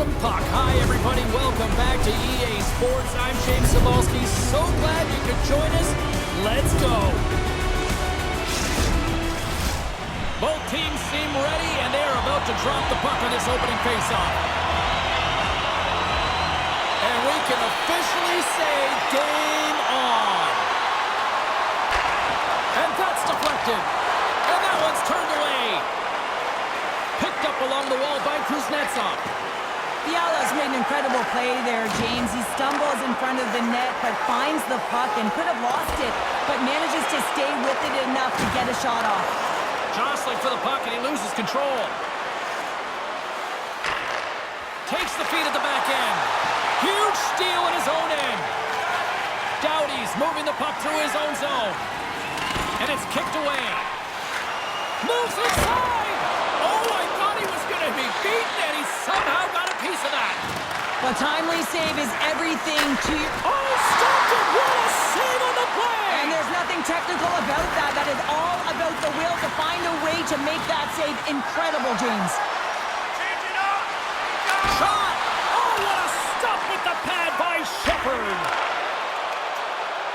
some puck. Hi, everybody. Welcome back to EA Sports. I'm James Cybulski. So glad you could join us. Let's go. Both teams seem ready, and they're about to drop the puck on this opening faceoff. And we can officially say game on. And that's deflected. And that one's turned away. Picked up along the wall by Kuznetsov. Fiala's made an incredible play there, James. He stumbles in front of the net, but finds the puck and could have lost it, but manages to stay with it enough to get a shot off. Jostling for the puck, and he loses control. Takes the feed at the back end. Huge steal in his own end. Doughty's moving the puck through his own zone. And it's kicked away. Moves inside! Oh, I thought he was going to be beaten, and he somehow got a piece of that. The timely save is everything to you. Oh, stopped it! What a save on the play! And there's nothing technical about that. That is all about the will to find a way to make that save incredible, James. Shot! Oh, what a stop with the pad by Shepard!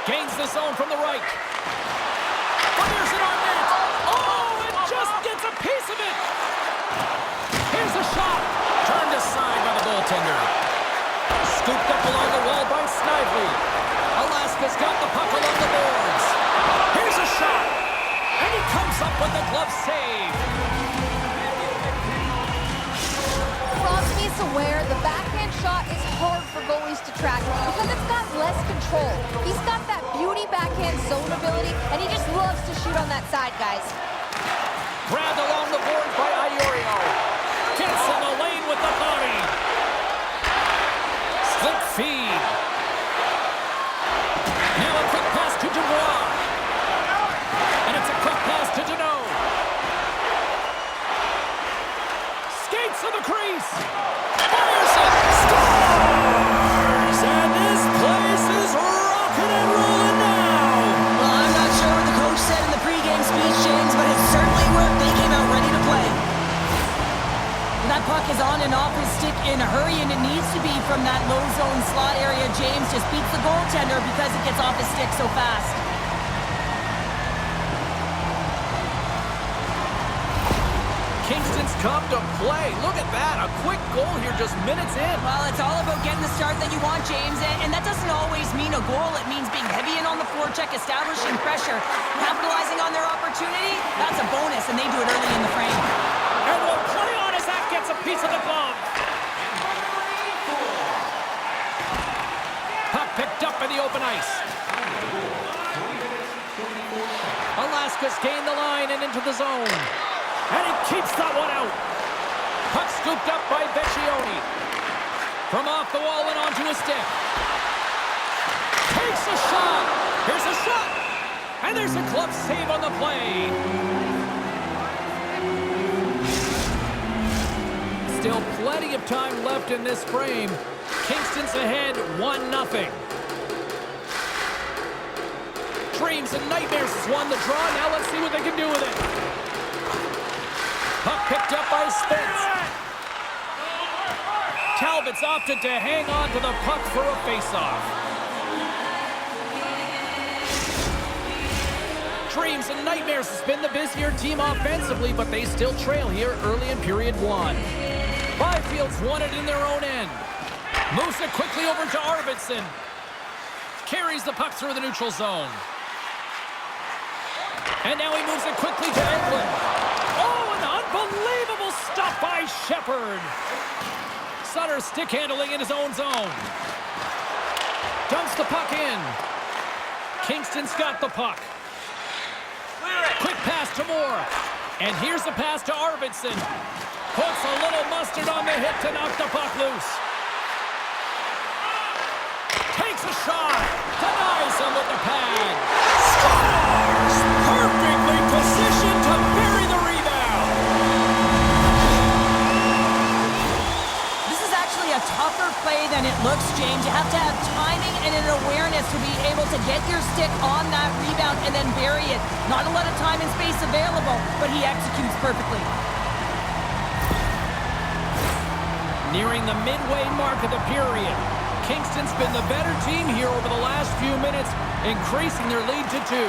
Gains the zone from the right. Fires it on net! Oh, it just gets a piece of it! Here's a shot! Turned aside by the goaltender. Scooped up along the wall by Snively. Alaska's got the puck along the boards. Here's a shot! And he comes up with the glove save. Crosby's aware the backhand shot is hard for goalies to track because it's got less control. He's got that beauty backhand zone ability, and he just loves to shoot on that side, guys. Grabbed along the boards by Iorio. Gets in the lane with the body. Slip feed. Now a quick pass to Dubois. And it's a quick pass to Deneau. Skates to the crease. Fires it. Scores! And this place is rocking and rolling now. Well, I'm not sure what the coach said in the pregame speech, James, but it certainly worked. They came out ready to play. That puck is on and off his stick in a hurry, and it needs to be from that low zone slot area. James just beats the goaltender because it gets off his stick so fast. Kingston's come to play. Look at that. A quick goal here just minutes in. Well, it's all about getting the start that you want, James, and that doesn't always mean a goal. It means being heavy in on the forecheck, establishing pressure, capitalizing on their opportunity. That's a bonus, and they do it early in the frame. And we'll play on as that gets a piece of the glove. Puck picked up in the open ice. Alaska's gained the line and into the zone. And he keeps that one out. Puck scooped up by Vecchione. From off the wall and onto his stick. Takes a shot. Here's a shot. And there's a glove save on the play. Still plenty of time left in this frame. Kingston's ahead 1-0. Dreams and Nightmares has won the draw. Now let's see what they can do with it. Puck picked up by Spence. Talbot's opted to hang on to the puck for a faceoff. Dreams and Nightmares has been the busier team offensively, but they still trail here early in period one. Byfield's won it in their own end. Moves it quickly over to Arvidsson. Carries the puck through the neutral zone. And now he moves it quickly to Eklund. Oh, an unbelievable stop by Shepard. Sutter stick handling in his own zone. Dumps the puck in. Kingston's got the puck. Quick pass to Moore. And here's the pass to Arvidsson. Puts a little mustard on the hit to knock the puck loose. Takes a shot. Denies him with the pad. Scores! Perfectly positioned to bury the rebound. This is actually a tougher play than it looks, James. You have to have timing and an awareness to be able to get your stick on that rebound and then bury it. Not a lot of time and space available, but he executes perfectly. Nearing the midway mark of the period. Kingston's been the better team here over the last few minutes, increasing their lead to 2.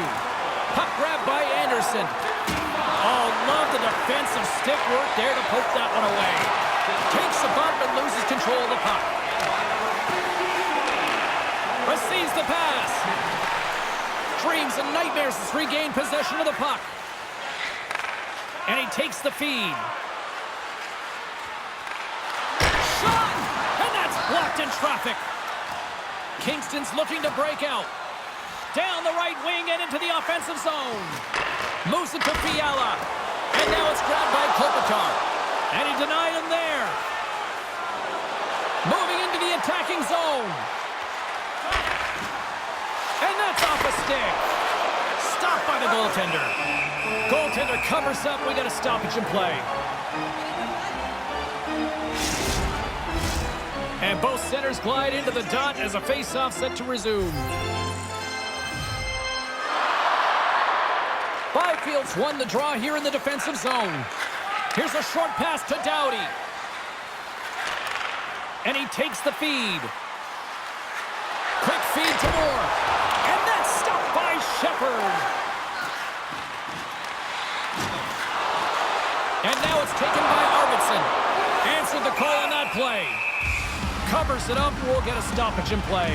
Puck grab by Anderson. Oh, love the defensive stick work there to poke that one away. Takes a bump and loses control of the puck. Receives the pass. Dreams and Nightmares has regained possession of the puck. And he takes the feed. Shot! And that's blocked in traffic. Kingston's looking to break out. Down the right wing and into the offensive zone. Moves it to Fiala. And now it's grabbed by Kopitar. And he denied him there. Moving into the attacking zone. And that's off a stick. Stopped by the goaltender. Goaltender covers up. We got a stoppage in play. And both centers glide into the dot as a face-off set to resume. Byfield's won the draw here in the defensive zone. Here's a short pass to Doughty. And he takes the feed. Quick feed to Moore. And that's stopped by Shepherd. And now it's taken by Arvidsson. Answered the call on that play. Covers it up, we'll get a stoppage in play.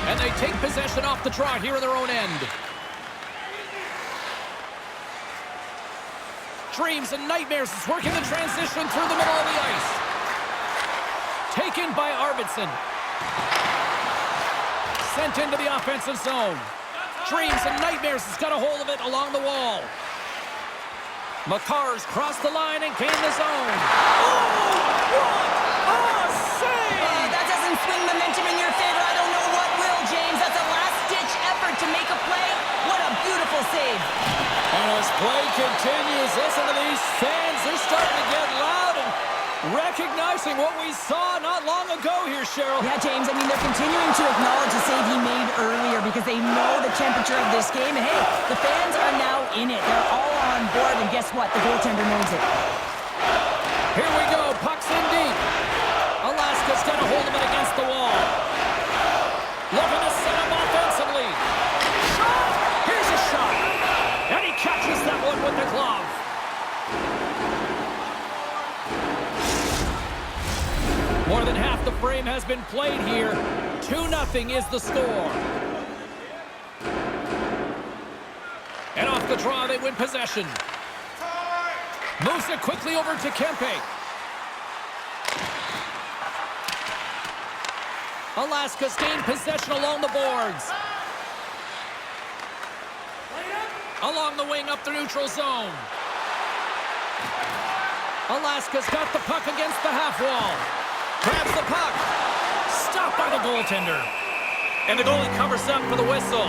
And they take possession off the draw here in their own end. Dreams and Nightmares is working the transition through the middle of the ice. Taken by Arvidsson. Sent into the offensive zone. Dreams and Nightmares has got a hold of it along the wall. Makar's crossed the line and gained the zone. Oh, what a save! That doesn't swing momentum in your favor. I don't know what will, James. That's a last-ditch effort to make a play. What a beautiful save. And as play continues, listen to these fans. They're starting to get loud and recognizing what we saw not long ago here, Cheryl. Yeah, James, I mean, they're continuing to acknowledge the save he made earlier because they know the temperature of this game. And hey, the fans are now in it. They're all on board, and guess what? The goaltender knows it. Here we go. Puck's in deep. Alaska's got a hold of it against the wall. Looking to set up offensively. Shot! Here's a shot. And he catches that one with the glove. More than half the frame has been played here. 2-0 is the score. And off the draw, they win possession. Moves it quickly over to Kempe. Alaska's gained possession along the boards. Along the wing up the neutral zone. Alaska's got the puck against the half wall. Grabs the puck. Stopped by the goaltender. And the goalie covers up for the whistle.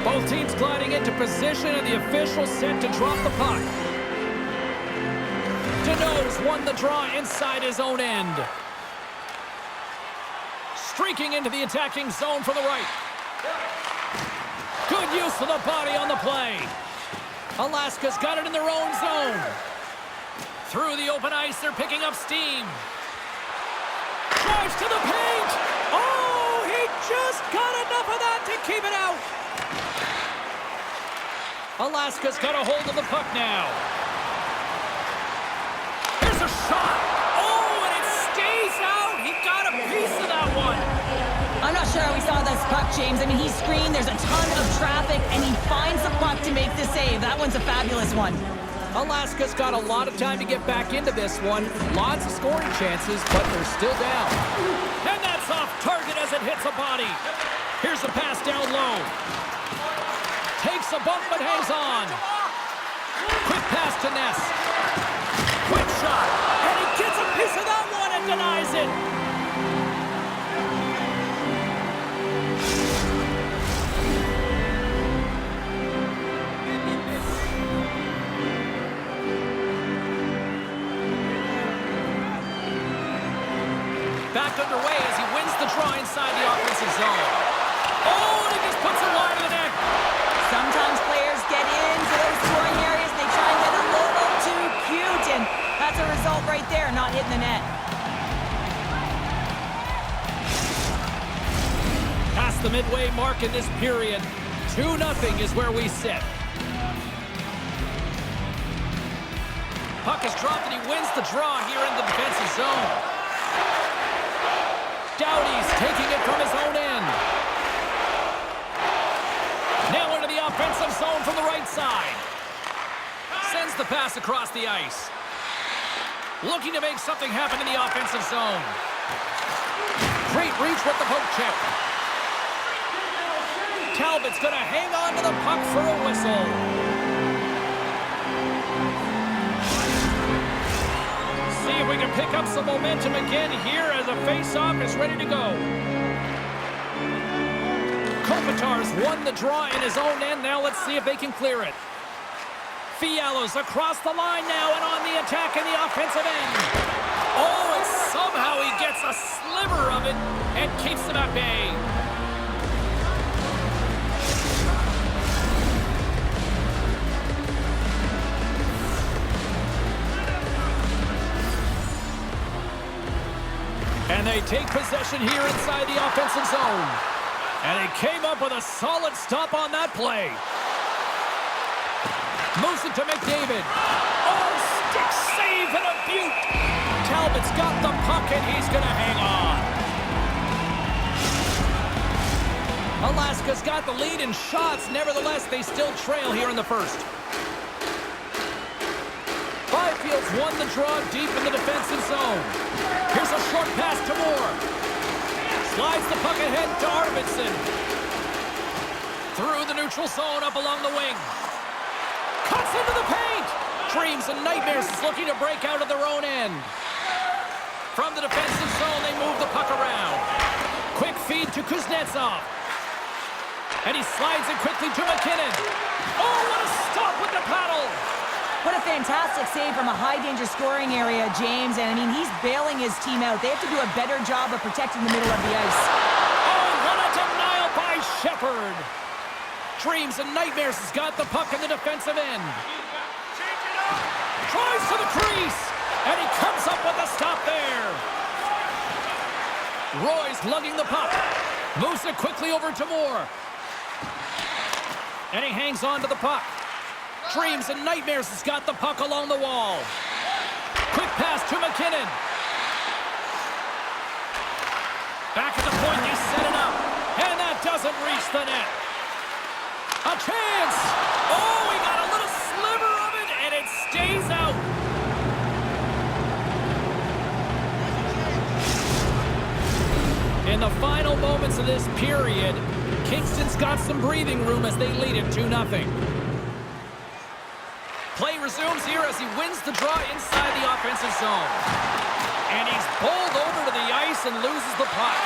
Both teams gliding into position and the official set to drop the puck. Deneau's won the draw inside his own end. Streaking into the attacking zone from the right. Good use of the body on the play. Alaska's got it in their own zone. Through the open ice, they're picking up steam. Drives to the paint. Oh, he just got enough of that to keep it out. Alaska's got a hold of the puck now. Here's a shot. Oh, and it stays out. He got a piece of that one. I'm not sure how we saw this puck, James. I mean, he screened, there's a ton of traffic, and he finds the puck to make the save. That one's a fabulous one. Alaska's got a lot of time to get back into this one. Lots of scoring chances, but they're still down. And that's off target as it hits a body. Here's a pass down low. Takes a bump but hangs on. Quick pass to Ness. Quick shot. And he gets a piece of that one and denies it. Back attack underway as he wins the draw inside the offensive zone. Oh, and he just puts it wide of the net. Sometimes players get into those scoring areas and they try and get a little too cute, and that's a result right there, not hitting the net. Past the midway mark in this period, 2-0 is where we sit. Puck is dropped and he wins the draw here in the defensive zone. Doughty's taking it from his own end. Now into the offensive zone from the right side. Sends the pass across the ice. Looking to make something happen in the offensive zone. Great reach with the poke check. Talbot's going to hang on to the puck for a whistle. See if we can pick up some momentum again here as a face-off is ready to go. Kopitar's won the draw in his own end. Now let's see if they can clear it. Fiala's across the line now and on the attack in the offensive end. Oh, and somehow he gets a sliver of it and keeps them at bay. And they take possession here inside the offensive zone. And he came up with a solid stop on that play. Moves it to McDavid. Oh, stick save and a beaut. Talbot's got the puck and he's going to hang on. Alaska's got the lead in shots. Nevertheless, they still trail here in the first. Byfield's won the draw deep in the defensive zone. Here's a short pass to Moore. Slides the puck ahead to Arvidsson. Through the neutral zone up along the wing. Cuts into the paint. Dreams and Nightmares is looking to break out of their own end. From the defensive zone, they move the puck around. Quick feed to Kuznetsov. And he slides it quickly to McKinnon. Oh, what a stop with the paddle. What a fantastic save from a high-danger scoring area, James. And, I mean, he's bailing his team out. They have to do a better job of protecting the middle of the ice. Oh, what a denial by Shepherd. Dreams and Nightmares has got the puck in the defensive end. Tries to the crease. And he comes up with a stop there. Roy's lugging the puck. Moves it quickly over to Moore. And he hangs on to the puck. Dreams and Nightmares has got the puck along the wall. Quick pass to McKinnon. Back at the point, they set it up. And that doesn't reach the net. A chance! Oh, he got a little sliver of it, and it stays out. In the final moments of this period, Kingston's got some breathing room as they lead it 2-0. Play resumes here as he wins the draw inside the offensive zone. And he's bowled over to the ice and loses the puck.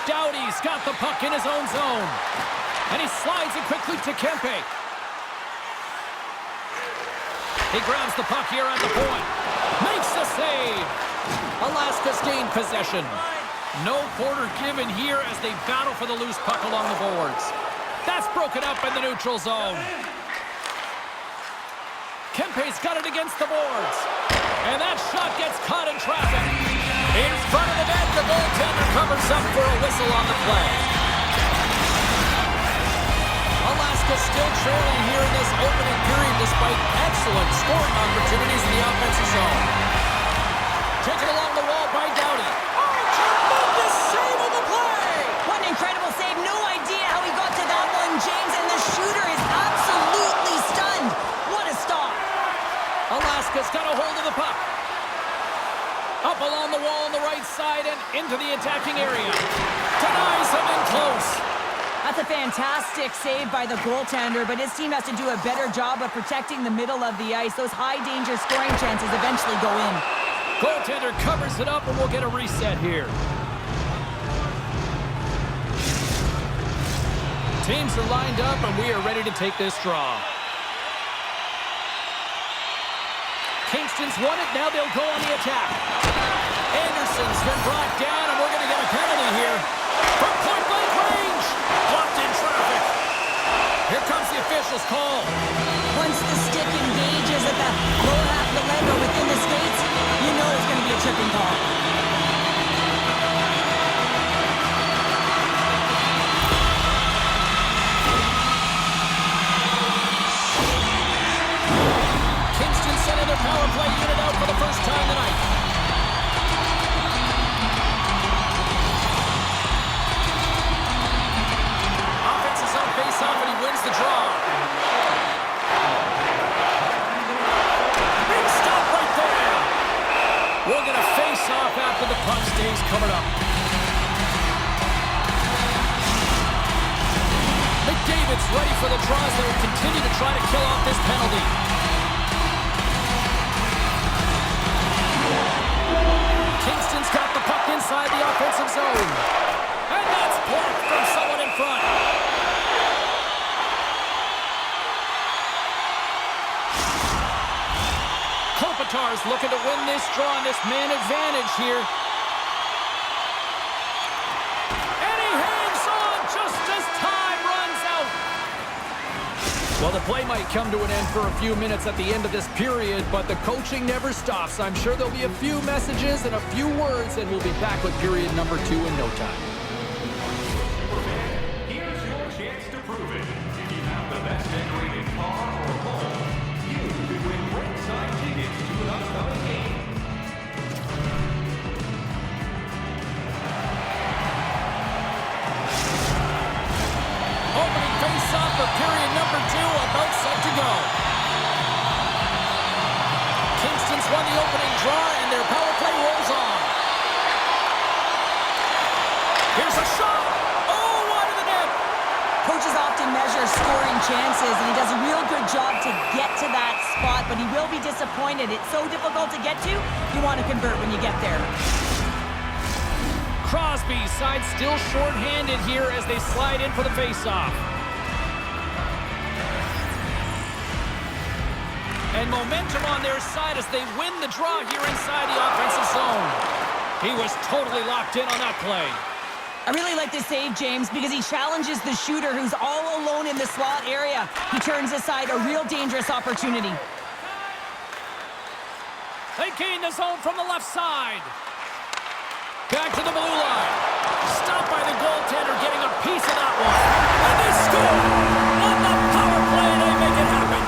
Doughty's got the puck in his own zone. And he slides it quickly to Kempe. He grabs the puck here at the point. Makes the save. Alaska's gained possession. No quarter given here as they battle for the loose puck along the boards. That's broken up in the neutral zone. Kempe's got it against the boards. And that shot gets caught in traffic. In front of the net, the goaltender covers up for a whistle on the play. Alaska still trailing here in this opening period despite excellent scoring opportunities in the offensive zone. Taken along the wall by Doughty. Oh, tremendous save of the play! What an incredible save. No idea how he got to that one, James, and the shooter is absolutely stunned. What a stop. Alaska's got a hold of the puck. Up along the wall on the right side and into the attacking area. Denies him in close. That's a fantastic save by the goaltender, but his team has to do a better job of protecting the middle of the ice. Those high-danger scoring chances eventually go in. Goaltender covers it up, and we'll get a reset here. Teams are lined up, and we are ready to take this draw. Kingston's won it. Now they'll go on the attack. Anderson's been brought down, and we're going to get a penalty here. From point-blank range. Blocked in traffic. Here comes the official's call. Once the stick engages at the lower half of the leg or within the skates, you know it's going to be a tripping call. Kingston sending their power play unit out for the first time tonight. Offense is on face-off, and he wins the draw. Big stop right there. We'll get a face-off after the puck stays coming up. McDavid's ready for the draws that will continue to try to kill off this penalty. Kingston's got the puck inside the offensive zone. And that's blocked from someone in front. Kopitar's looking to win this draw on this man advantage here. And he hangs on just as time runs out. Well, the play might come to an end for a few minutes at the end of this period, but the coaching never stops. I'm sure there'll be a few messages and a few words, and we'll be back with period number 2 in no time. Here's your chance to prove it. If you have the best decorated car or home, you could win ringside tickets to an upcoming game. Opening face-off for period number 2, about set to go. Kingston's won the opening draw, and their power play rolls on. Here's a shot. Oh, wide of the net. Coaches often measure scoring chances, and he does a real good job to get to that spot, but he will be disappointed. It's so difficult to get to, you want to convert when you get there. Crosby's side still short-handed here as they slide in for the face-off. And momentum on their side as they win the draw here inside the offensive zone. He was totally locked in on that play. I really like this save, James, because he challenges the shooter who's all alone in the slot area. He turns aside a real dangerous opportunity. They gain the zone from the left side. Back to the blue line. Stopped by the goaltender, getting a piece of that one. And they score! On the power play, they make it happen.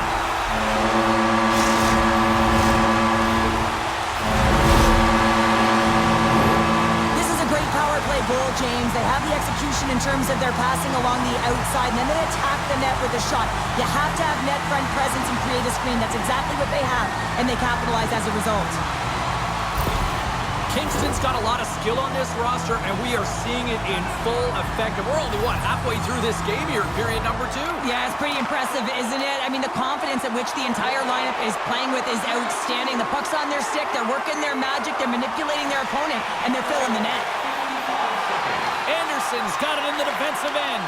This is a great power play goal, James. They have the execution in terms of their passing along the outside, and then they attack the net with a shot. You have to have net front presence and create a screen. That's exactly what they have, and they capitalize as a result. Kingston's got a lot of skill on this roster, and we are seeing it in full effect. And we're only, halfway through this game here, period number 2. Yeah, it's pretty impressive, isn't it? I mean, the confidence at which the entire lineup is playing with is outstanding. The puck's on their stick, they're working their magic, they're manipulating their opponent, and they're filling the net. Anderson's got it in the defensive end.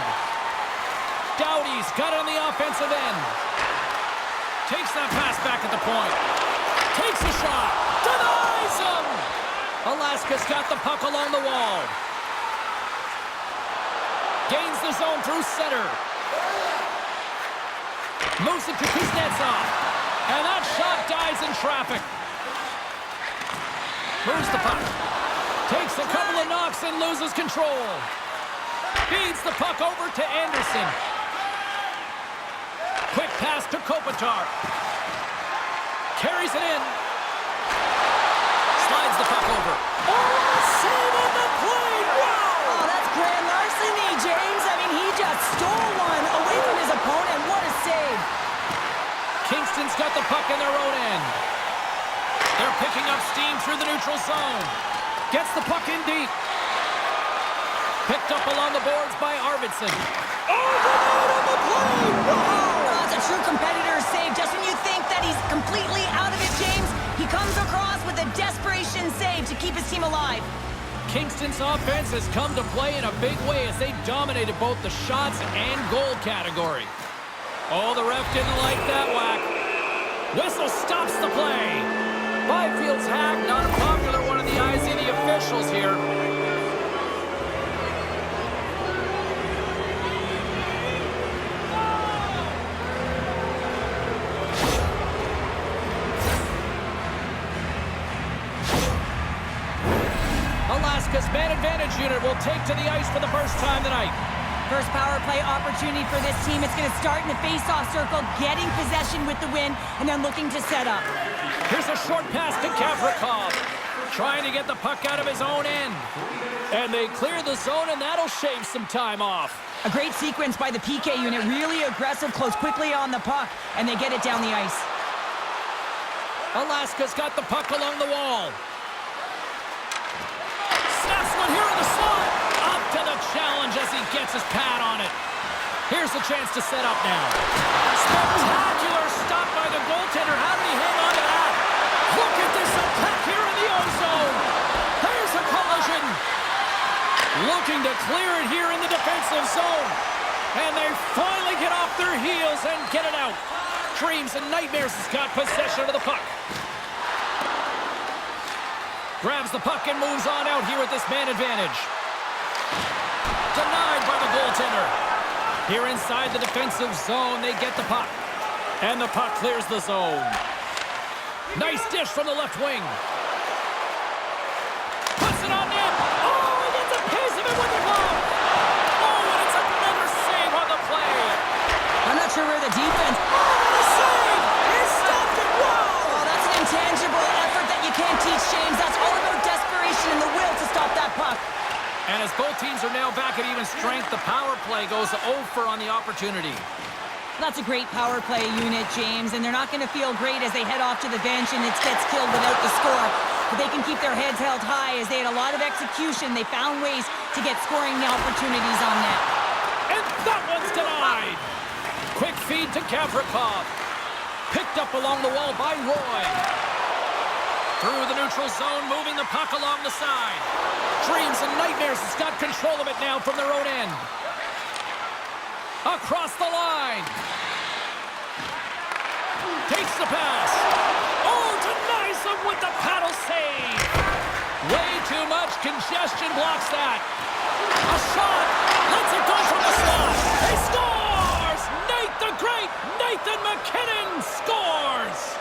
Doughty's got it on the offensive end. Takes that pass back at the point. Takes a shot. Denies him! Alaska's got the puck along the wall. Gains the zone through center. Moves it to Kuznetsov. And that shot dies in traffic. Moves the puck. Takes a couple of knocks and loses control. Feeds the puck over to Anderson. Quick pass to Kopitar. Carries it in. Slides the puck over. Oh, save on the play! Wow! Oh, that's grand larceny, James. I mean, he just stole one away from his opponent. What a save. Kingston's got the puck in their own end. They're picking up steam through the neutral zone. Gets the puck in deep. Picked up along the boards by Arvidsson. Oh, grenade on the play! Wow! Oh, that's a true competitor's save. Just when you think that he's completely out of it, James, he comes across with a desperation save to keep his team alive. Kingston's offense has come to play in a big way as they dominated both the shots and goal category. Oh, the ref didn't like that whack. Whistle stops the play. Byfield's hack, not a popular one in the eyes of the officials here. Alaska's man advantage unit will take to the ice for the first time tonight. First power play opportunity for this team. It's going to start in the face-off circle, getting possession with the win, and then looking to set up. Here's a short pass to Gavrikov, trying to get the puck out of his own end. And they clear the zone, and that'll shave some time off. A great sequence by the PK unit, really aggressive, close quickly on the puck, and they get it down the ice. Alaska's got the puck along the wall. Snaps one here in the slot. Up to the challenge as he gets his pad on it. Here's the chance to set up now. Spectacular stop by the goaltender. How did he hang on to that? Look at this attack here in the O-zone. There's a collision. Looking to clear it here in the defensive zone. And they finally get off their heels and get it out. Dreams and Nightmares has got possession of the puck. Grabs the puck and moves on out here with this man advantage. Denied by the goaltender. Here inside the defensive zone, they get the puck. And the puck clears the zone. Nice dish from the left wing. Puts it on net. Oh, he gets a piece of it with the glove. Oh, and it's another save on the play. I'm not sure where the defense... The save! He stopped it. Whoa! Oh, that's an intangible effort that you can't teach, James. That's all about desperation and the will to stop that puck. And as both teams are now back at even strength, the power play goes 0 for on the opportunity. That's a great power play unit, James, and they're not going to feel great as they head off to the bench and it gets killed without the score. But they can keep their heads held high as they had a lot of execution. They found ways to get scoring opportunities on net. And that one's denied. Quick feed to Gavrikov. Picked up along the wall by Roy. Through the neutral zone, moving the puck along the side. Dreams and Nightmares has got control of it now from their own end. Across the line. Takes the pass. Oh, denies them with the paddle save. Way too much congestion blocks that. A shot. Lets it go from the slot. He scores! Nate the Great, Nathan MacKinnon scores!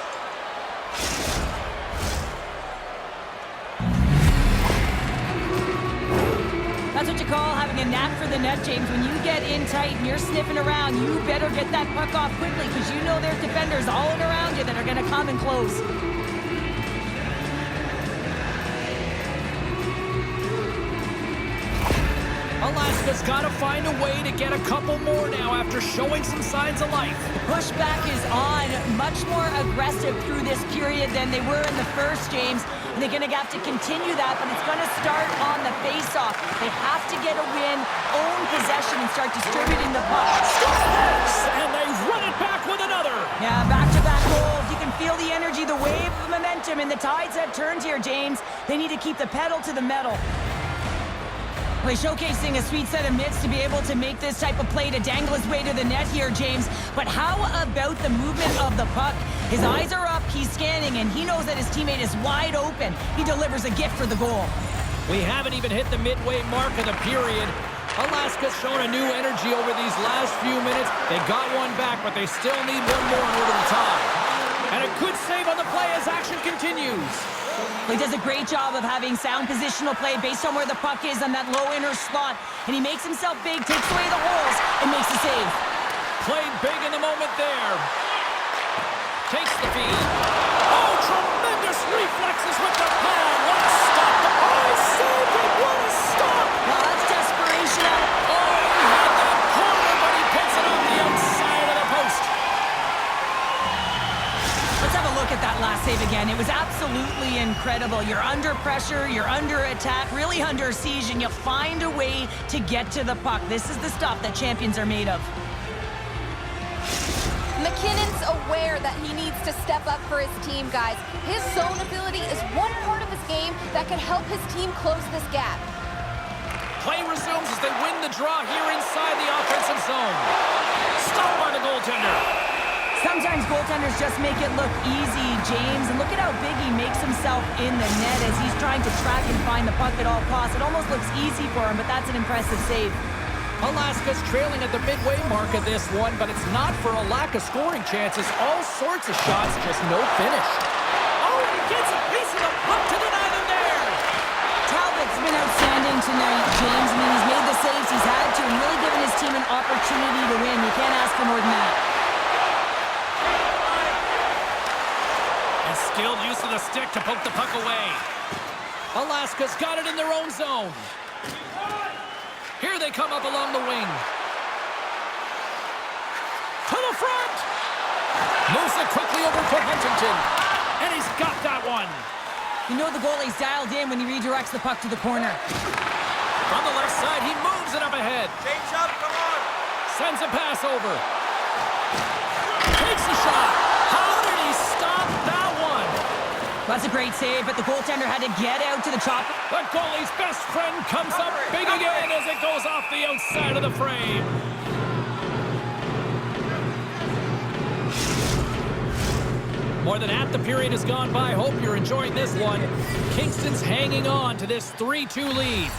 That's what you call having a knack for the net, James. When you get in tight and you're sniffing around, you better get that puck off quickly because you know there's defenders all around you that are going to come and close. Alaska's got to find a way to get a couple more now after showing some signs of life. The pushback is on, much more aggressive through this period than they were in the first, James. And they're going to have to continue that, but it's going to start on the face-off. They have to get a win, own possession, and start distributing the puck. And they run it back with another. Yeah, back-to-back goals. You can feel the energy, the wave of momentum, and the tides have turned here, James. They need to keep the pedal to the metal. Well, he's showcasing a sweet set of mitts to be able to make this type of play to dangle his way to the net here, James. But how about the movement of the puck? His eyes are up, he's scanning, and he knows that his teammate is wide open. He delivers a gift for the goal. We haven't even hit the midway mark of the period. Alaska's shown a new energy over these last few minutes. They got one back, but they still need one more in order to tie. And a good save on the play as action continues. He does a great job of having sound positional play based on where the puck is on that low inner slot. And he makes himself big, takes away the holes, and makes the save. Played big in the moment there. Takes the feed. Oh, tremendous reflexes with the pad. What a stop. Oh, he saved it. What a stop. Well, that's desperation out of... Oh, he had that corner, but he puts it on the outside of the post. Let's have a look at that last save again. It was absolutely incredible. You're under pressure, you're under attack, really under siege, and you find a way to get to the puck. This is the stuff that champions are made of. MacKinnon's aware that he needs to step up for his team, guys. His zone ability is one part of his game that can help his team close this gap. Play resumes as they win the draw here inside the offensive zone. Stopped by the goaltender. Sometimes goaltenders just make it look easy, James. And look at how big he makes himself in the net as he's trying to track and find the puck at all costs. It almost looks easy for him, but that's an impressive save. Alaska's trailing at the midway mark of this one, but it's not for a lack of scoring chances. All sorts of shots, just no finish. Oh, and he gets a piece of the puck to deny them there. Talbot's been outstanding tonight, James. I mean, he's made the saves he's had to and really given his team an opportunity to win. You can't ask for more than that. And skilled use of the stick to poke the puck away. Alaska's got it in their own zone. Here they come up along the wing. To the front! Moves it quickly over to Huntington. And he's got that one. You know the goalie's dialed in when he redirects the puck to the corner. From the left side, he moves it up ahead. Change up, come on. Sends a pass over. Takes a shot. How did he stop that one? That's a great save, but the goaltender had to get out to the top. The goalie's best friend comes up big again as it goes off the outside of the frame. More than half the period has gone by. Hope you're enjoying this one. Kingston's hanging on to this 3-2 lead.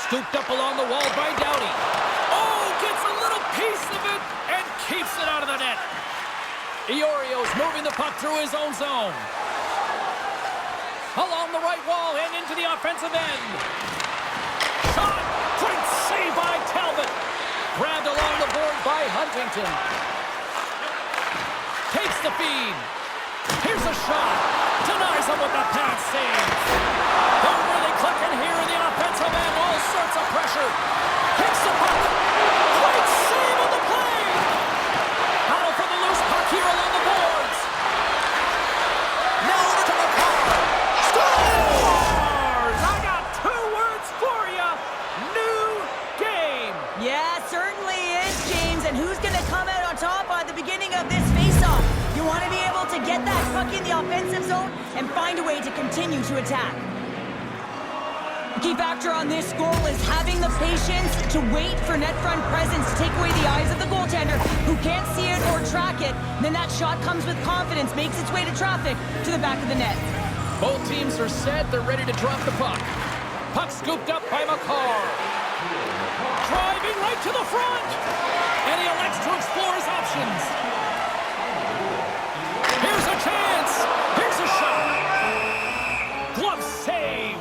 Scooped up along the wall by Doughty. Oh, gets a little piece of it and keeps it out of the net. Iorio's moving the puck through his own zone. Along the right wall and into the offensive end. Shot! Great save by Talbot. Grabbed along the board by Huntington. Takes the feed. Here's a shot. Denies him with the pass save. They're really clicking here in the offensive end. All sorts of pressure. Takes the puck. Great save on the play. Battle for the loose puck here along the boards. Now to the car. Scores! I got 2 words for you. New game. Yeah, certainly is, James. And who's going to come out on top at the beginning of this face-off? You want to be able to get that puck in the offensive zone and find a way to continue to attack. The key factor on this goal is having the patience to wait for net front presence to take away the eyes of the goaltender who can't see it or track it. Then that shot comes with confidence, makes its way to traffic to the back of the net. Both teams are set. They're ready to drop the puck. Puck scooped up by McCarr. Driving right to the front. And he elects to explore his options. Here's a chance. Here's a shot. Glove save.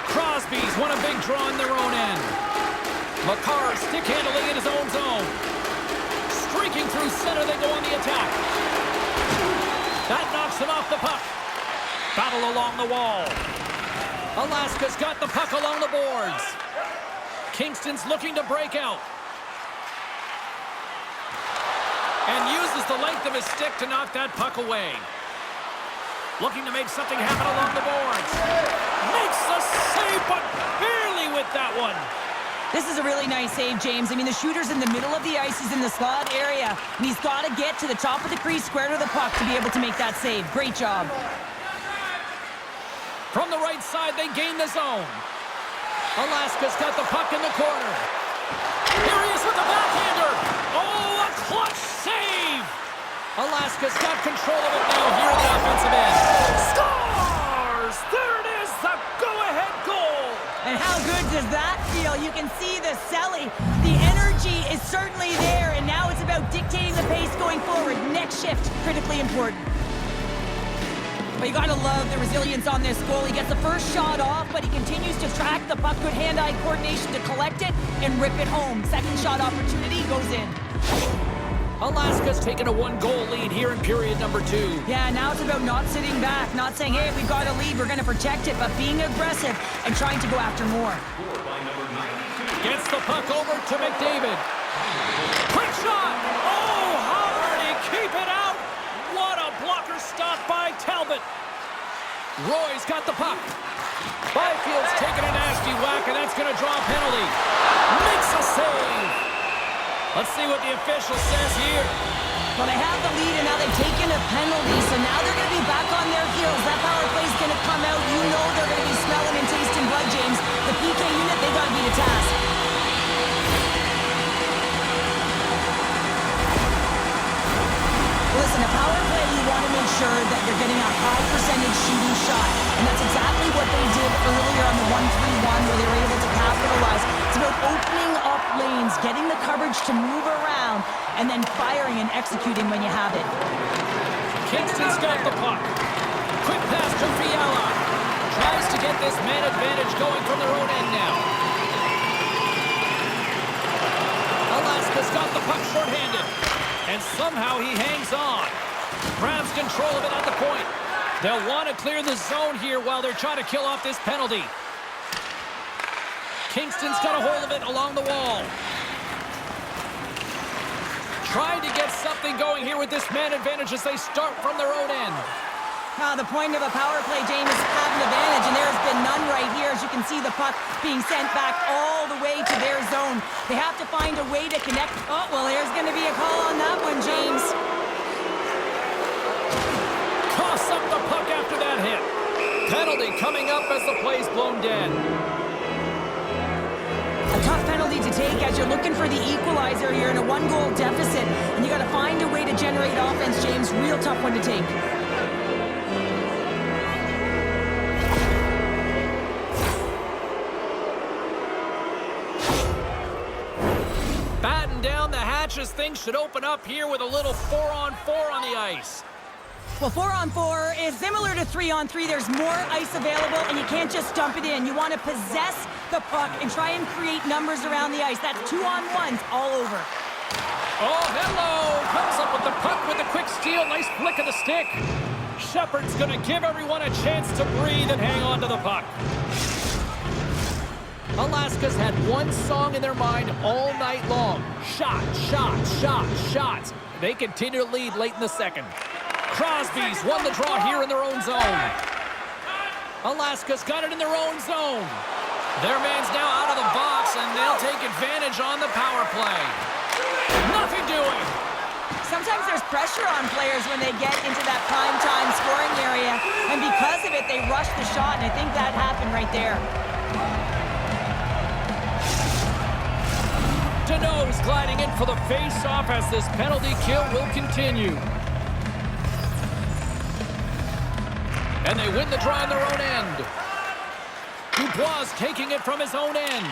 Crosby's won a big draw in their own end. McCarr stick handling in his own zone. Streaking through center, they go on the attack. That knocks him off the puck. Battle along the wall. Alaska's got the puck along the boards. Kingston's looking to break out. And uses the length of his stick to knock that puck away. Looking to make something happen along the boards. Makes the save, but barely with that one. This is a really nice save, James. I mean, the shooter's in the middle of the ice. He's in the slot area, and he's got to get to the top of the crease, square to the puck, to be able to make that save. Great job. From the right side, they gain the zone. Alaska's got the puck in the corner. Here he is with the backhander. Oh, a clutch save! Alaska's got control of it now here in the offensive end. Scores! There it is, the go-ahead goal! And how good does that feel? You can see the Selly. The energy is certainly there, and now it's about dictating the pace going forward. Next shift, critically important. But you gotta love the resilience on this goal. He gets the first shot off, but he continues to track the puck. Good hand-eye coordination to collect it and rip it home. Second shot opportunity goes in. Alaska's taken a 1-goal lead here in period number 2. Yeah, now it's about not sitting back, not saying, hey, we've got a lead, we're gonna protect it, but being aggressive and trying to go after more. Gets the puck over to McDavid. Quick shot! Oh, how did he keep it out? What a blocker stop by Talbot. Roy's got the puck. Byfield's taking a nasty whack, and that's going to draw a penalty. Makes a save. Let's see what the official says here. Well, they have the lead, and now they've taken a penalty, so now they're going to be back on their heels. That power play is going to come out. You know they're going to be smelling and tasting blood, James. The PK unit, they got to be the task. Listen, a power play, you want to make sure that you're getting a high percentage shooting shot, and that's exactly what they did earlier on the 1-3-1, where they were able to capitalize. It's about opening up lanes, getting the coverage to move around, and then firing and executing when you have it. Kingston's got the puck. Quick pass to Fiala. Tries to get this man advantage going from their own end now. Alaska's got the puck shorthanded. And somehow he hangs on. Grabs control of it at the point. They'll want to clear the zone here while they're trying to kill off this penalty. Kingston's got a hold of it along the wall. Trying to get something going here with this man advantage as they start from their own end. The point of a power play, James, is have an advantage, and there has been none right here. As you can see, the puck being sent back all the way to their zone. They have to find a way to connect. Oh, well, there's going to be a call on that one, James. Toss up the puck after that hit. Penalty coming up as the play's blown dead. A tough penalty to take as you're looking for the equalizer here in a one-goal deficit, and you got to find a way to generate offense, James. Real tough one to take. Batten down the hatches. Things should open up here with a little 4-on-4 on the ice. Well, 4-on-4 is similar to 3-on-3. There's more ice available, and you can't just dump it in. You want to possess the puck and try and create numbers around the ice. That's 2-on-1s all over. Oh, hello! Comes up with the puck with a quick steal. Nice flick of the stick. Shepard's going to give everyone a chance to breathe and hang on to the puck. Alaska's had one song in their mind all night long. Shot, shot, shot, shots. They continue to lead late in the second. Crosby's won the draw here in their own zone. Alaska's got it in their own zone. Their man's now out of the box, and they'll take advantage on the power play. Nothing doing. Sometimes there's pressure on players when they get into that prime time scoring area, and because of it, they rush the shot, and I think that happened right there. Deneau's gliding in for the face-off as this penalty kill will continue. And they win the draw on their own end. Dubois taking it from his own end.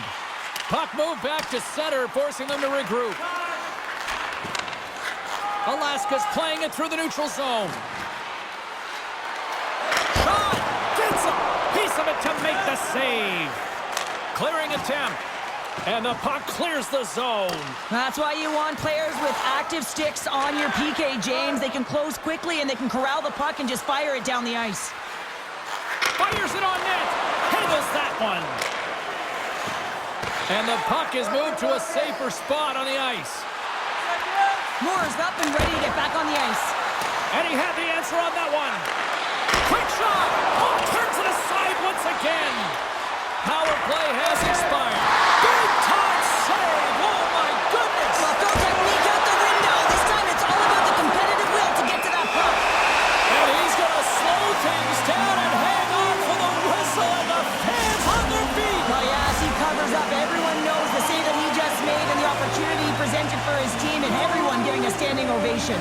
Puck moved back to center, forcing them to regroup. Alaska's playing it through the neutral zone. Shot! Gets a piece of it to make the save. Clearing attempt. And the puck clears the zone. That's why you want players with active sticks on your PK, James. They can close quickly and they can corral the puck and just fire it down the ice. Fires it on net. Handles that one. And the puck is moved to a safer spot on the ice. Moore's up and ready to get back on the ice. And he had the answer on that one. Quick shot. Oh, turns it aside once again. Power play has expired. Big time save. Oh, my goodness. Well, throw technique out the window. This time it's all about the competitive will to get to that puck. And he's going to slow things down and hang on for the whistle, and the fans on their feet. Well, yeah, as he covers up, everyone knows the save that he just made and the opportunity he presented for his team, and everyone giving a standing ovation.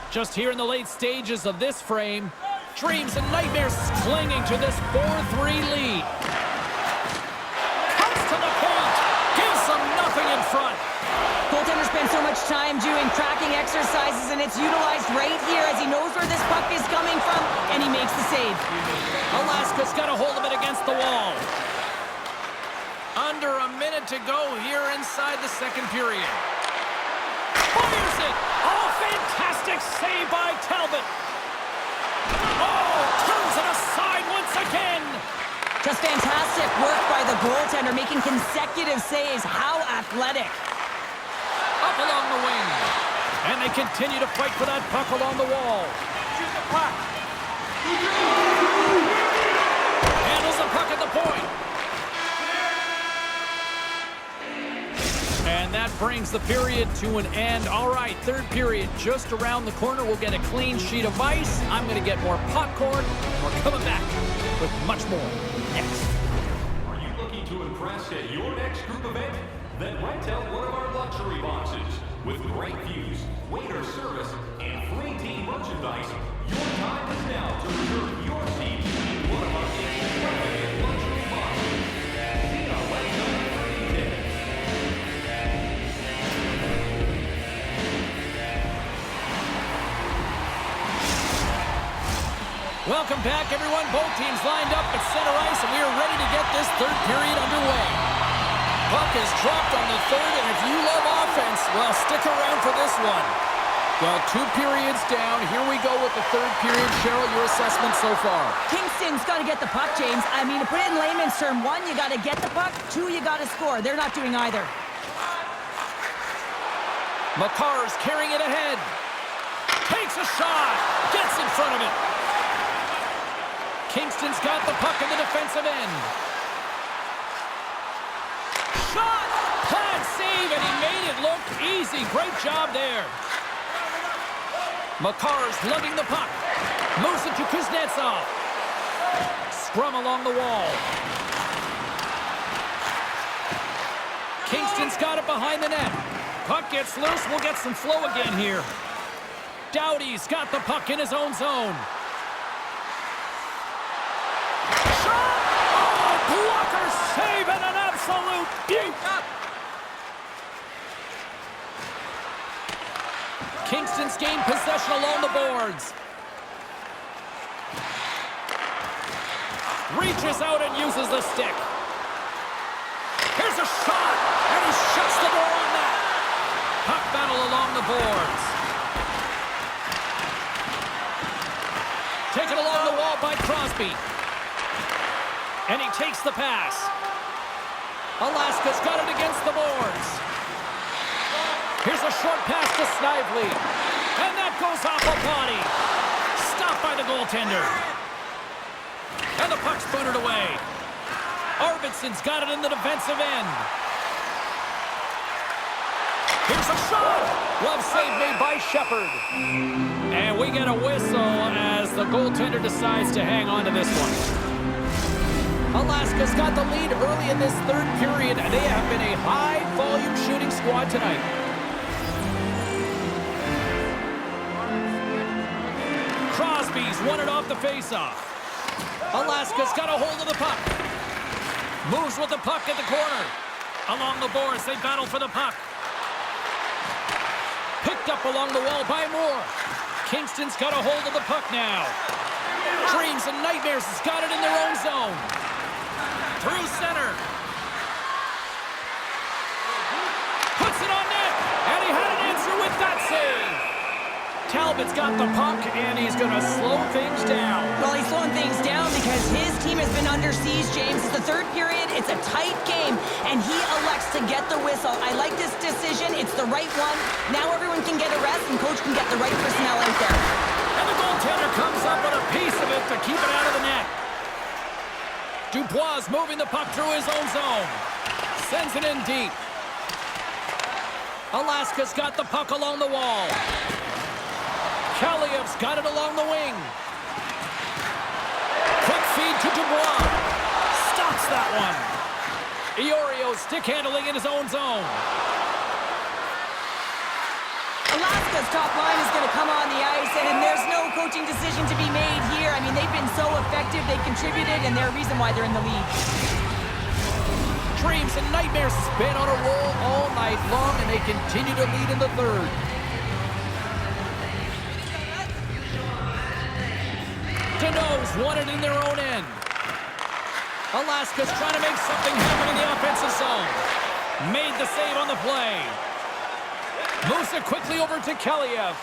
Just here in the late stages of this frame, dreams and nightmares clinging to this 4-3 lead. Comes to the point, gives them nothing in front. Goaltender spends so much time doing tracking exercises, and it's utilized right here as he knows where this puck is coming from, and he makes the save. Alaska's got a hold of it against the wall. Under a minute to go here inside the second period. Fires it! Oh, fantastic save by Talbot! Oh, turns it aside once again! Just fantastic work by the goaltender, making consecutive saves. How athletic. Up along the wing. And they continue to fight for that puck along the wall. Shoot the puck. Handles the puck at the point. brings the period to an end. All right, third period just around the corner. We'll get a clean sheet of ice. I'm going to get more popcorn. We're coming back with much more next. Are you looking to impress at your next group event? Then rent out one of our luxury boxes. With great views, waiter service, and free team merchandise, your time is now to reserve your seat in one of our extravagant luxury boxes. See our website for details. Welcome back, everyone. Both teams lined up at center ice, and we are ready to get this third period underway. Puck is dropped on the third, and if you love offense, well, stick around for this one. Well, 2 periods down. Here we go with the third period. Cheryl, your assessment so far? Kingston's got to get the puck, James. I mean, to put it in layman's term, 1, you got to get the puck. 2, you got to score. They're not doing either. Makar's carrying it ahead. Takes a shot. Gets in front of it. Kingston's got the puck in the defensive end. Shot! Pad save, and he made it look easy. Great job there. Makar's lugging the puck. Moves it to Kuznetsov. Scrum along the wall. Kingston's got it behind the net. Puck gets loose. We'll get some flow again here. Doughty's got the puck in his own zone. Shot! Oh, blocker save and an absolute beauty. Kingston's gained possession along the boards. Reaches out and uses the stick. Here's a shot, and he shuts the door on that. Puck battle along the boards. Taken along the wall by Crosby. And he takes the pass. Alaska's got it against the boards. Here's a short pass to Snively. And that goes off a body. Stopped by the goaltender. And the puck's booted away. Arvidsson's got it in the defensive end. Here's a shot. Glove save made by Shepard. And we get a whistle as the goaltender decides to hang on to this one. Alaska's got the lead early in this third period, and they have been a high-volume shooting squad tonight. Crosby's won it off the faceoff. Alaska's got a hold of the puck. Moves with the puck at the corner. Along the boards, they battle for the puck. Picked up along the wall by Moore. Kingston's got a hold of the puck now. Dreams and Nightmares has got it in their own zone. Through center. Puts it on net. And he had an answer with that save. Talbot's got the puck, and he's going to slow things down. Well, he's slowing things down because his team has been under siege, James. It's the third period. It's a tight game, and he elects to get the whistle. I like this decision. It's the right one. Now everyone can get a rest, and coach can get the right personnel out there. And the goaltender comes up with a piece of it to keep it out of the net. Dubois moving the puck through his own zone. Sends it in deep. Alaska's got the puck along the wall. Kaliev's got it along the wing. Quick feed to Dubois. Stops that one. Iorio stick handling in his own zone. Alaska's top line is going to come on the ice, and there's no coaching decision to be made here. I mean, they've been so effective, they contributed, and they're a reason why they're in the lead. Dreams and Nightmares has been on a roll all night long, and they continue to lead in the third. Deneau's won it in their own end. Alaska's trying to make something happen in the offensive zone. Made the save on the play. Moves it quickly over to Kaliev.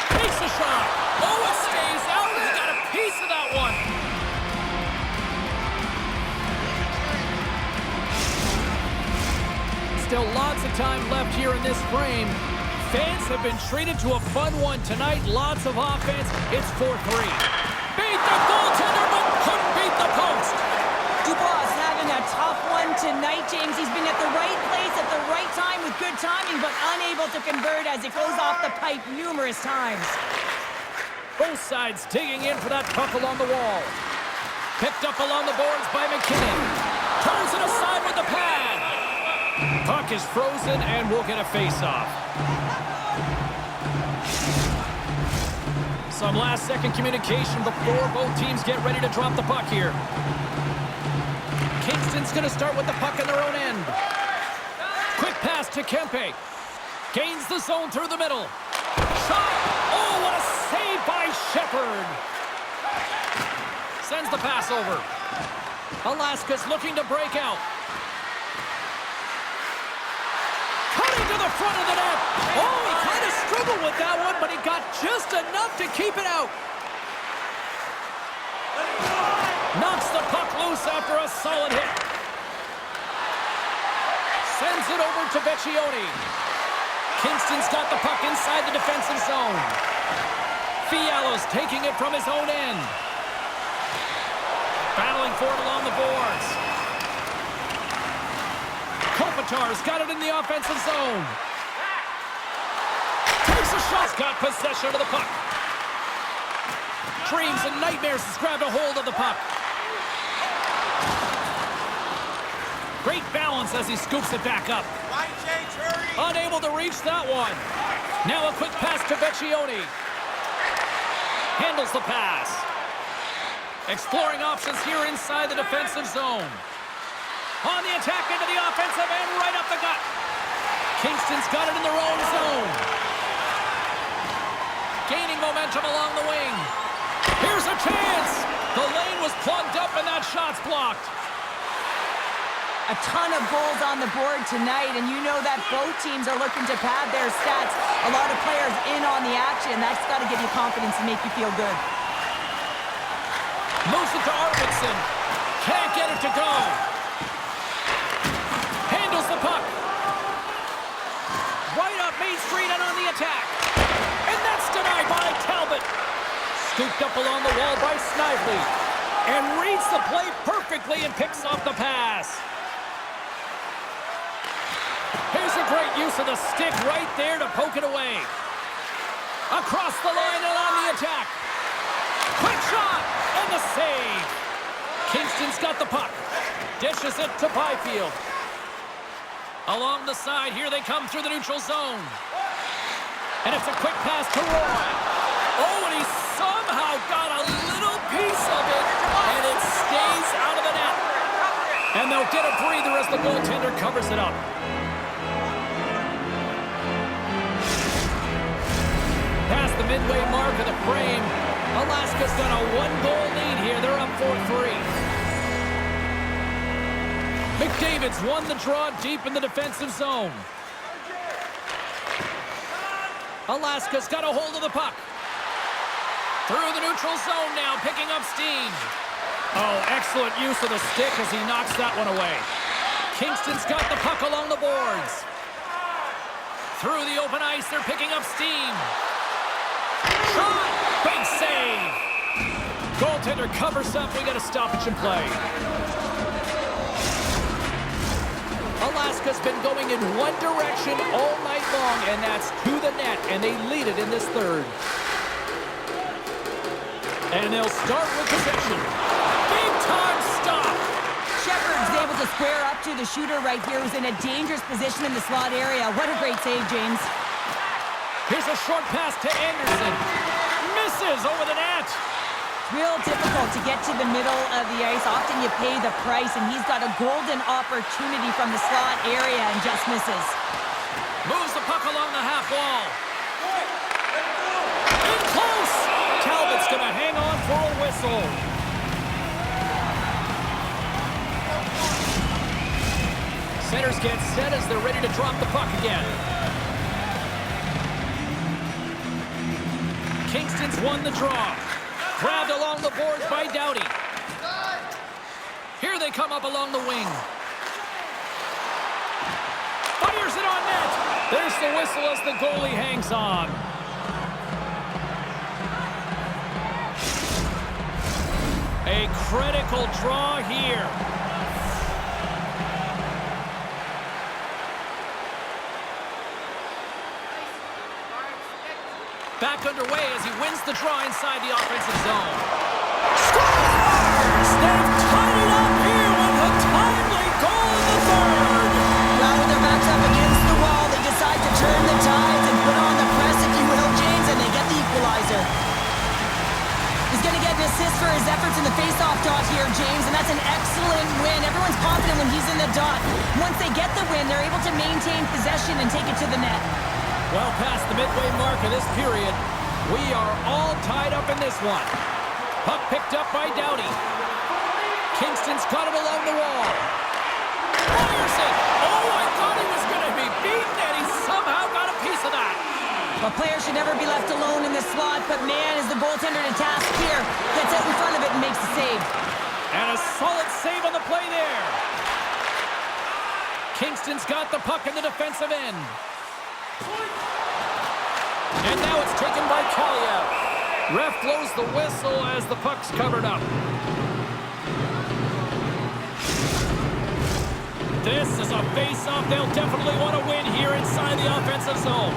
Takes a shot. Oh, it stays out. He got a piece of that one. Still lots of time left here in this frame. Fans have been treated to a fun one tonight. Lots of offense. It's 4-3. Beat the goaltender, but couldn't beat the post. Dubois having a tough one tonight, James. He's been at the right place at right time with good timing, but unable to convert as it goes off the pipe numerous times. Both sides digging in for that puck along the wall. Picked up along the boards by McKinnon. Turns it aside with the pad. Puck is frozen and we'll get a face-off. Some last-second communication before both teams get ready to drop the puck here. Kingston's going to start with the puck in their own end. Quick pass to Kempe. Gains the zone through the middle. Shot! Oh, what a save by Shepherd! Sends the pass over. Alaska's looking to break out. Cutting to the front of the net. Oh, he kind of struggled with that one, but he got just enough to keep it out. Knocks the puck loose after a solid hit. Sends it over to Vecchione. Kingston's got the puck inside the defensive zone. Fiala's taking it from his own end. Battling for it along the boards. Kopitar's got it in the offensive zone. Takes a shot. Got possession of the puck. Dreams and Nightmares has grabbed a hold of the puck. Great balance as he scoops it back up. Unable to reach that one. Now a quick pass to Vecchione. Handles the pass. Exploring options here inside the defensive zone. On the attack into the offensive end, right up the gut. Kingston's got it in their own zone. Gaining momentum along the wing. Here's a chance. The lane was plugged up and that shot's blocked. A ton of goals on the board tonight, and you know that both teams are looking to pad their stats. A lot of players in on the action. That's got to give you confidence and make you feel good. Moves it to Arvidsson. Can't get it to go. Handles the puck. Right up Main Street and on the attack. And that's denied by Talbot. Scooped up along the wall by Snively. And reads the play perfectly and picks off the pass. Here's a great use of the stick right there to poke it away. Across the line and on the attack. Quick shot and the save. Kingston's got the puck. Dishes it to Byfield. Along the side, here they come through the neutral zone. And it's a quick pass to Roy. Oh, and he somehow got a little piece of it, and it stays out of the net. And they'll get a breather as the goaltender covers it up. Past the midway mark of the frame, Alaska's got a one-goal lead here. They're up 4-3. McDavid's won the draw deep in the defensive zone. Alaska's got a hold of the puck. Through the neutral zone now, picking up steam. Oh, excellent use of the stick as he knocks that one away. Kingston's got the puck along the boards. Through the open ice, they're picking up steam. Shot! Big save! Goaltender covers up. We got a stoppage in play. Alaska's been going in one direction all night long, and that's to the net, and they lead it in this third. And they'll start with possession. Big-time stop! Shepherd's able to square up to the shooter right here, who's in a dangerous position in the slot area. What a great save, James. Here's a short pass to Anderson. Misses over the net. Real difficult to get to the middle of the ice. Often you pay the price, and he's got a golden opportunity from the slot area and just misses. Moves the puck along the half wall. In close! Talbot's going to hang on for a whistle. Centers get set as they're ready to drop the puck again. Kingston's won the draw. Grabbed along the boards by Doughty. Here they come up along the wing. Fires it on net. There's the whistle as the goalie hangs on. A critical draw here. the draw inside the offensive zone. Scores! They've tied it up here with a timely goal in the third. Well, with their backs up against the wall, they decide to turn the tides and put on the press, if you will, James, and they get the equalizer. He's going to get an assist for his efforts in the face-off dot here, James, and that's an excellent win. Everyone's confident when he's in the dot. Once they get the win, they're able to maintain possession and take it to the net. Well past the midway mark of this period, we are all tied up in this one. Puck picked up by Doughty. Kingston's got it along the wall. Fires it! Oh, I thought he was going to be beaten, and he somehow got a piece of that. A player should never be left alone in this slot, but man, is the goaltender to task here. Gets out in front of it and makes the save. And a solid save on the play there. Kingston's got the puck in the defensive end. And now it's taken by Kaliyev. Ref blows the whistle as the puck's covered up. This is a face-off they'll definitely want to win here inside the offensive zone.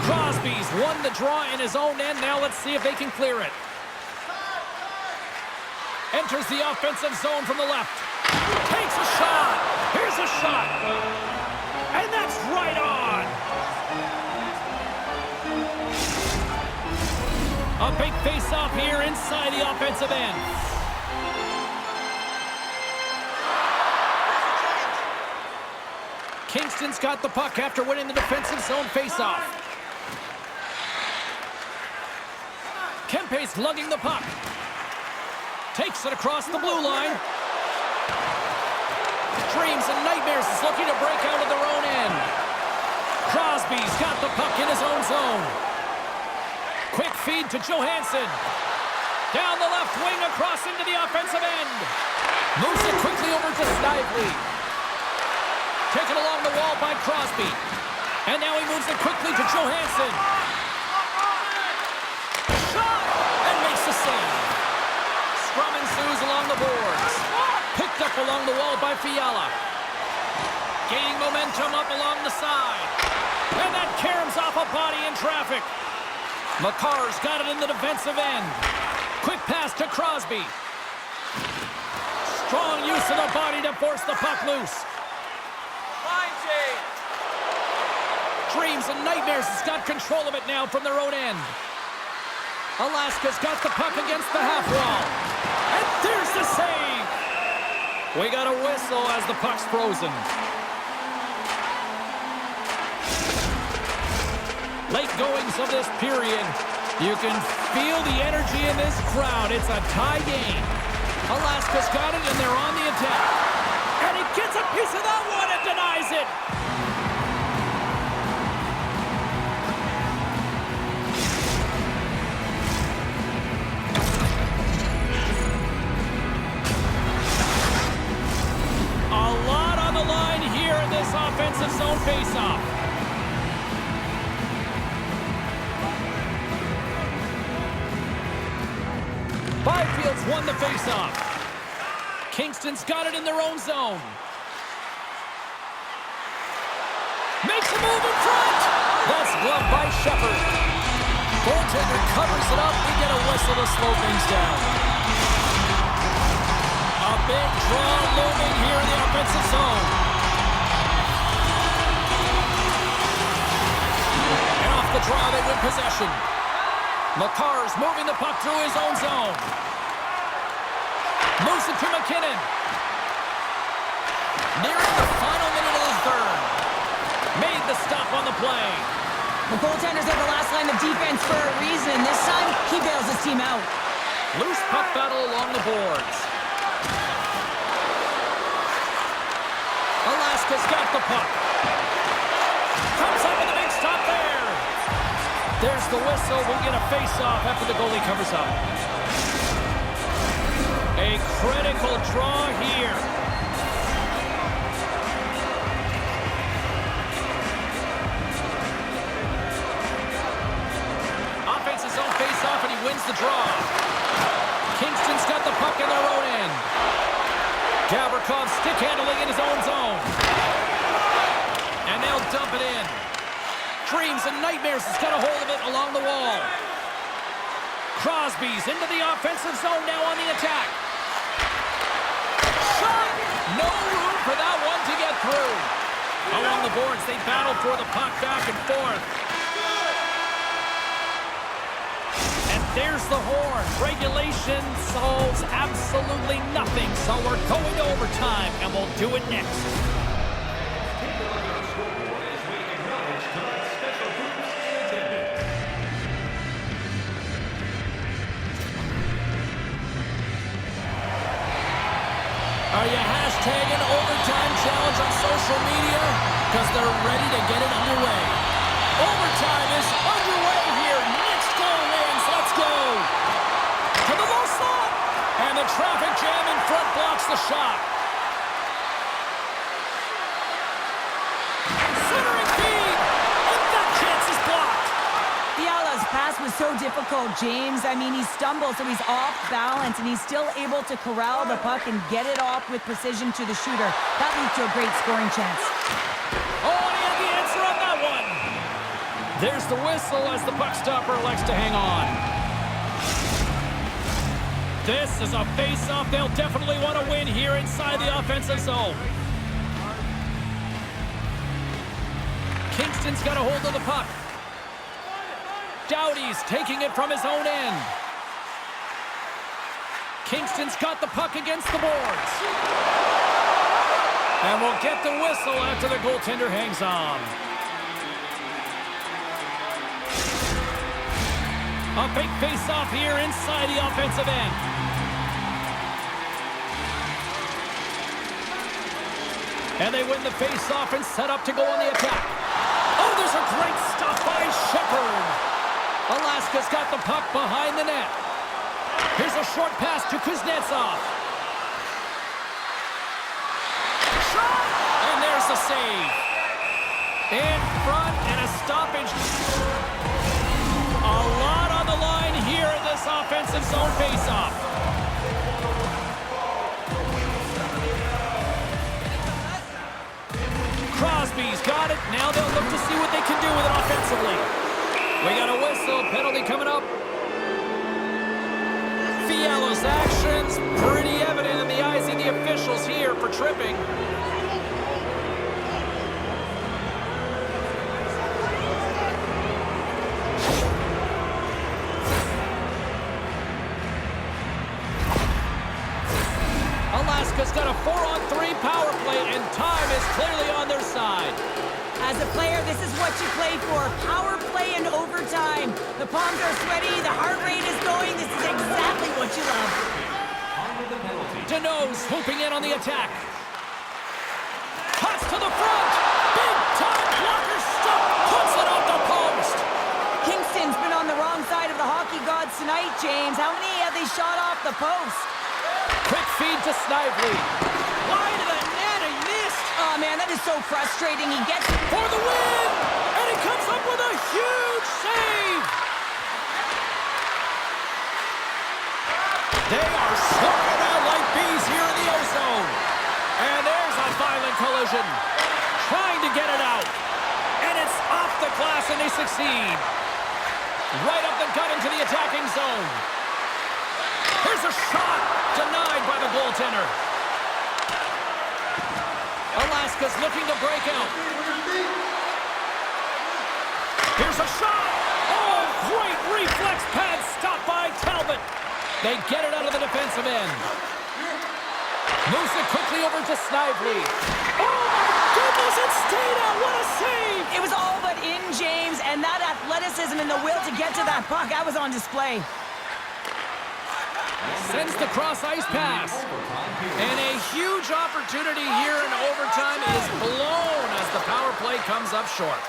Crosby's won the draw in his own end. Now let's see if they can clear it. Enters the offensive zone from the left. Takes a shot. Here's a shot. And that's right on. A big face-off here inside the offensive end. Kingston's got the puck after winning the defensive zone face-off. Kempe's lugging the puck. Takes it across the blue line. Dreams and Nightmares is looking to break out of their own end. Crosby's got the puck in his own zone. Quick feed to Johansson. Down the left wing across into the offensive end. Moves it quickly over to Snively. Taken along the wall by Crosby. And now he moves it quickly to Johansson. Shot! And makes the save. Scrum ensues along the boards. Picked up along the wall by Fiala. Gaining momentum up along the side. And that caroms off a body in traffic. Makar's got it in the defensive end. Quick pass to Crosby. Strong use of the body to force the puck loose. Dreams and Nightmares has got control of it now from their own end. Alaska's got the puck against the half wall. And there's the save! We got a whistle as the puck's frozen. Late goings of this period. You can feel the energy in this crowd. It's a tie game. Alaska's got it and they're on the attack. And he gets a piece of that one and denies it. Offensive zone face-off. Byfield's won the face-off. Kingston's got it in their own zone. Makes a move in front. That's gloved by Shepard. Goaltender covers it up. We get a whistle to slow things down. A big draw looming here in the offensive zone. The draw, they win possession. Makar's moving the puck through his own zone. Moves it to McKinnon. Nearing the final minute of the third. Made the stop on the play. The goaltender's at the last line of defense for a reason. This time, he bails his team out. Loose puck battle along the boards. Alaska's got the puck. Comes up with a big stop there. There's the whistle. We'll get a face-off after the goalie covers up. A critical draw here. Offense is on face-off, and he wins the draw. Kingston's got the puck in their own end. Gavrikov stick handling in his own zone. And they'll dump it in. dreams and nightmares has got a hold of it along the wall. Crosby's into the offensive zone now on the attack. Shot! No room for that one to get through. Along the boards, they battle for the puck back and forth. And there's the horn. Regulation solves absolutely nothing, so we're going to overtime, and we'll do it next. Are you hashtagging overtime challenge on social media? Because they're ready to get it underway. Overtime is underway here. Next goal wins. Let's go. To the low slot. And the traffic jam in front blocks the shot. Centering feed. And that chance is blocked. Fiala's pass was so difficult, James. I mean, he stumbled, so he's off balance, and he's still able to corral the puck and get it off with precision to the shooter. That leads to a great scoring chance. Oh, and he had the answer on that one. There's the whistle as the puck stopper elects to hang on. This is a face-off they'll definitely want to win here inside the offensive zone. Kingston's got a hold of the puck. Doughty's taking it from his own end. Kingston's got the puck against the boards. And we'll get the whistle after the goaltender hangs on. A big face-off here inside the offensive end. And they win the face-off and set up to go on the attack. Oh, there's a great stop by Shepard. Alaska's got the puck behind the net. Here's a short pass to Kuznetsov. Shot! And there's the save. In front and a stoppage. A lot on the line here in this offensive zone faceoff. Crosby's got it. Now they'll look to see what they can do with it offensively. We got a whistle, penalty coming up. Fiala's actions pretty evident in the eyes of the officials here for tripping. Alaska's got a 4-on-3 power play, and time is clearly on their side. As a player, this is what you play for. Power play and overtime. The palms are sweaty, the heart rate is going. This is exactly what you love. Deneau's swooping in on the attack. Cuts to the front. Big time blocker stop. Puts it off the post. Kingston's been on the wrong side of the hockey gods tonight, James. How many have they shot off the post? Quick feed to Snively. Wide of the net, he missed. Oh, man, that is so frustrating. He gets it for the win, and he comes up with a huge save. They are soaring out like bees here in the O-zone. And there's a violent collision. Trying to get it out. And it's off the glass, and they succeed. Right up the gut into the attacking zone. Here's a shot. Denied by the goaltender. Alaska's looking to break out. Here's a shot. Oh, great reflex pad stop by Talbot. They get it out of the defensive end. Moves it quickly over to Snively. Oh, my goodness, it stayed out. What a save. It was all but in, James, and that athleticism and the will to get to that puck, that was on display. Sends the cross-ice pass. And a huge opportunity here in overtime is blown as the power play comes up short.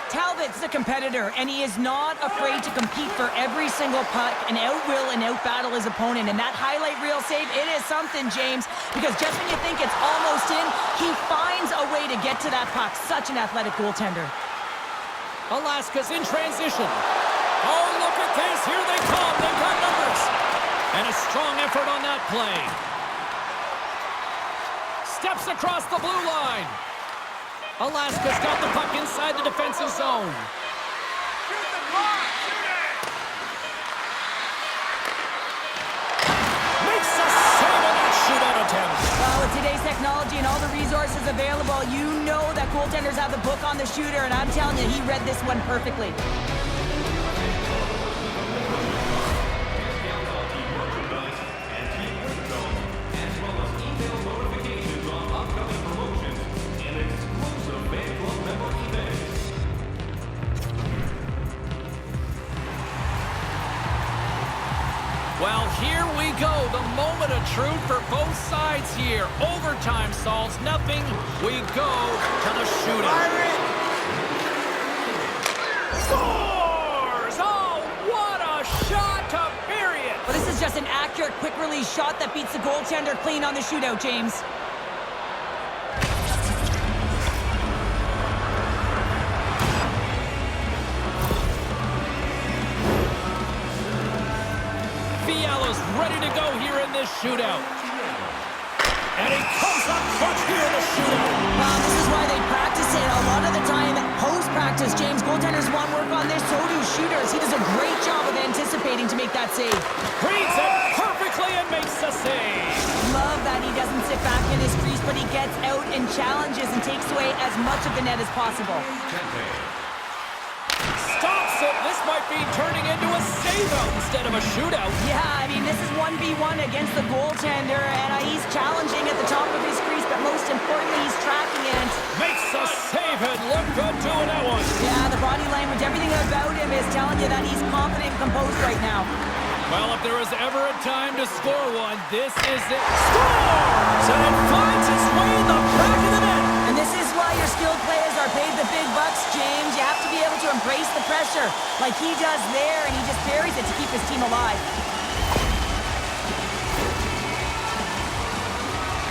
Talbot's a competitor, and he is not afraid to compete for every single puck and out-will and out-battle his opponent. And that highlight reel save, it is something, James, because just when you think it's almost in, he finds a way to get to that puck. Such an athletic goaltender. Alaska's in transition. Oh, look at this. Here they come. They've got numbers. And a strong effort on that play. Steps across the blue line. Alaska's got the puck inside the defensive zone. Makes a save on that shootout attempt. Well, with today's technology and all the resources available, you know that goaltenders have the book on the shooter, and I'm telling you, he read this one perfectly. Well, here we go. The moment of truth for both sides here. Overtime solves nothing. We go to the shootout. Scores! Oh, what a shot to period! Well, this is just an accurate, quick-release shot that beats the goaltender clean on the shootout, James. Fiala's ready to go here in this shootout. And he comes up clutch here in the shootout. Well, this is why they practice it. A lot of the time, post-practice, James, goaltenders want work on this, so do shooters. He does a great job of anticipating to make that save. Reads it perfectly and makes the save. Love that he doesn't sit back in his crease, but he gets out and challenges and takes away as much of the net as possible. Stops it. This might be turning into a save-out instead of a shootout. Yeah, I mean, this is 1v1 against the goaltender, and he's challenging at the top of his crease, but most importantly, he's tracking it. Makes a save and look good doing that one. Yeah, the body language, everything about him is telling you that he's confident and composed right now. Well, if there was ever a time to score one, this is it. Scores! And it finds its way in the back of the net. And this is why your skilled players are paid the big bucks, James. You have to be able to embrace the pressure like he does there, and he just buries it to keep his team alive.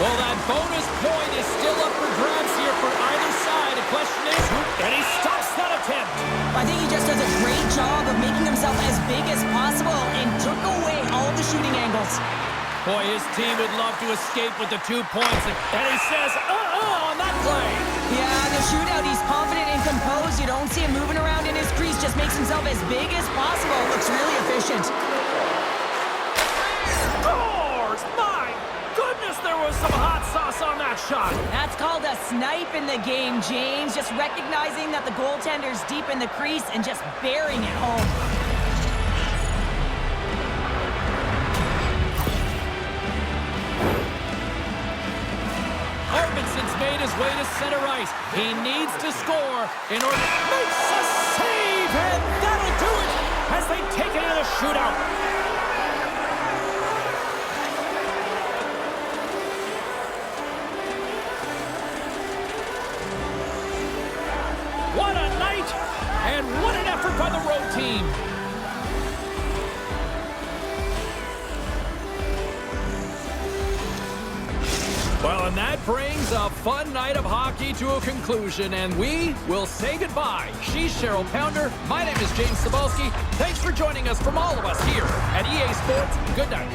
Well, that bonus point is still up for grabs here for either side. The question is, and he stops that attempt. I think he just does a great job of making himself as big as possible and took away all the shooting angles. Boy, his team would love to escape with the 2 points, and he says, on that play. Yeah, the shootout, he's confident and composed. You don't see him moving around in his crease, just makes himself as big as possible. Looks really efficient. Scores! My goodness, there was some hot sauce on that shot. That's called a snipe in the game, James. Just recognizing that the goaltender's deep in the crease and just burying it home. Arvidsson's made his way to center ice. He needs to score in order to make a save, and that'll do it as they take it in a shootout. What a night, and what an effort by the road team. Well, and that brings a fun night of hockey to a conclusion, and we will say goodbye. She's Cheryl Pounder. My name is James Cybulski. Thanks for joining us from all of us here at EA Sports. Good night.